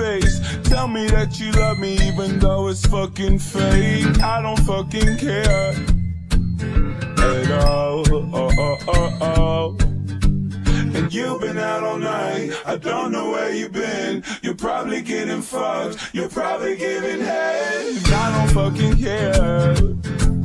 face. Tell me that you love me even though it's fucking fake. I don't fucking care at all. Oh, oh, oh, oh. And you've been out all night, I don't know where you've been. You're probably getting fucked, you're probably giving head. I don't fucking care.